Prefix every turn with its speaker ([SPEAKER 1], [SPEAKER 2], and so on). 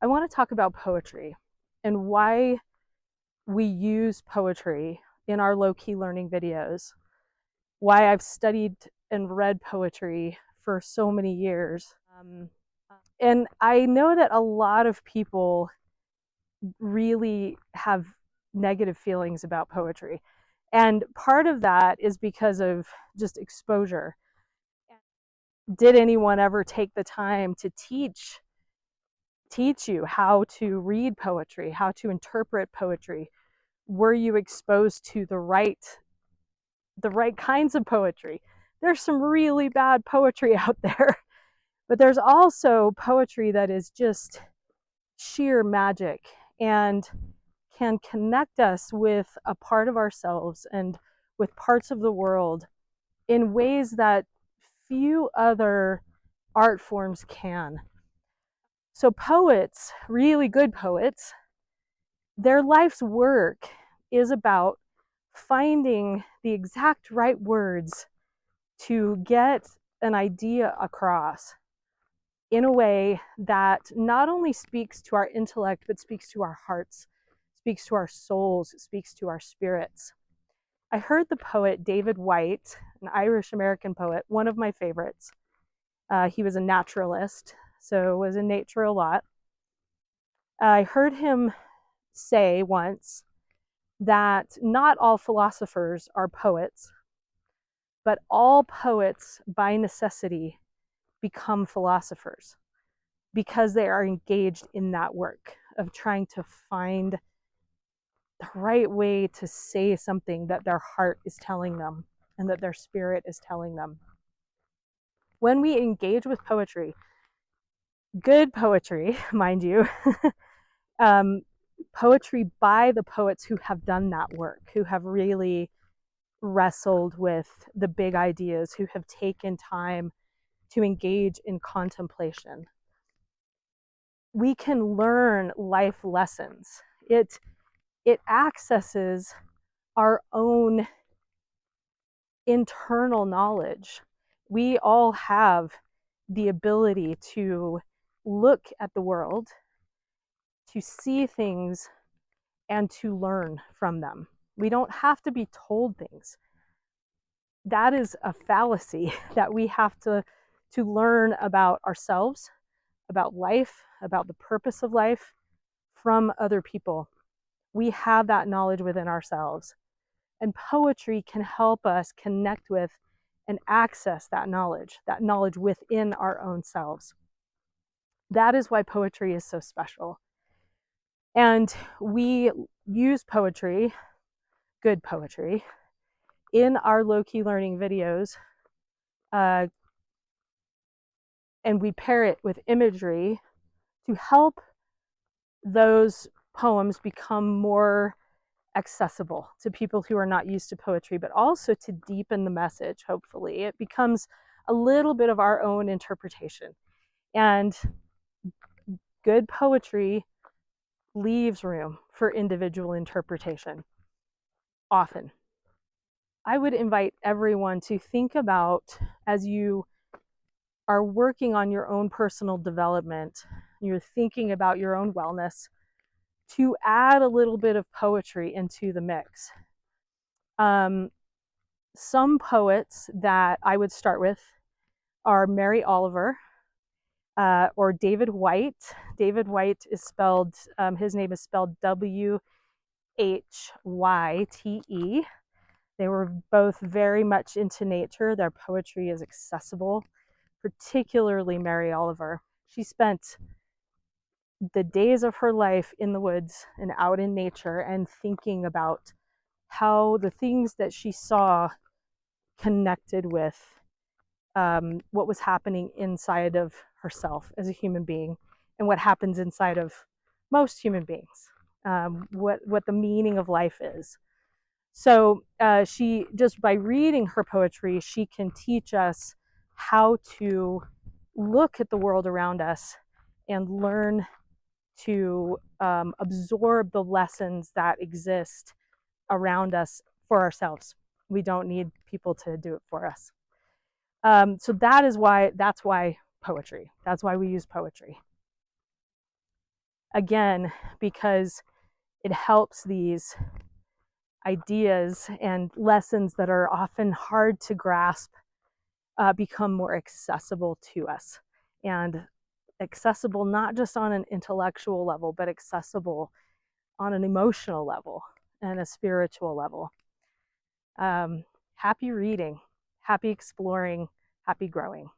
[SPEAKER 1] I want to talk about poetry and why we use poetry in our low-key learning videos, why I've studied and read poetry for so many years. And I know that a lot of people really have negative feelings about poetry. And part of that is because of just exposure. Did anyone ever take the time to teach you how to read poetry, how to interpret poetry? Were you exposed to the right kinds of poetry? There's some really bad poetry out there, but there's also poetry that is just sheer magic and can connect us with a part of ourselves and with parts of the world in ways that few other art forms can. So poets, really good poets, their life's work is about finding the exact right words to get an idea across in a way that not only speaks to our intellect, but speaks to our hearts, speaks to our souls, speaks to our spirits. I heard the poet David Whyte, an Irish American poet, one of my favorites. He was a naturalist, so was in nature a lot. I heard him say once that not all philosophers are poets, but all poets by necessity become philosophers because they are engaged in that work of trying to find the right way to say something that their heart is telling them and that their spirit is telling them. When we engage with poetry, good poetry, mind you, poetry by the poets who have done that work, who have really wrestled with the big ideas, who have taken time to engage in contemplation. We can learn life lessons. It accesses our own internal knowledge. We all have the ability to look at the world, to see things, and to learn from them. We don't have to be told things. That is a fallacy that we have to learn about ourselves, about life, about the purpose of life from other people. We have that knowledge within ourselves. And poetry can help us connect with and access that knowledge within our own selves. That is why poetry is so special. And we use poetry, good poetry, in our low-key learning videos, and we pair it with imagery to help those poems become more accessible to people who are not used to poetry, but also to deepen the message, hopefully. It becomes a little bit of our own interpretation. And good poetry leaves room for individual interpretation, often. I would invite everyone to think about, as you are working on your own personal development, you're thinking about your own wellness, to add a little bit of poetry into the mix. Some poets that I would start with are Mary Oliver or David Whyte. David Whyte is spelled, his name is spelled Whyte. They were both very much into nature. Their poetry is accessible, particularly Mary Oliver. She spent the days of her life in the woods and out in nature and thinking about how the things that she saw connected with what was happening inside of herself as a human being and what happens inside of most human beings, what the meaning of life is. So she, just by reading her poetry, she can teach us how to look at the world around us and learn to absorb the lessons that exist around us for ourselves. We don't need people to do it for us. So that's why poetry. That's why we use poetry. again, because it helps these ideas and lessons that are often hard to grasp become more accessible to us, and accessible not just on an intellectual level, but accessible on an emotional level and a spiritual level. Happy reading, happy exploring, happy growing.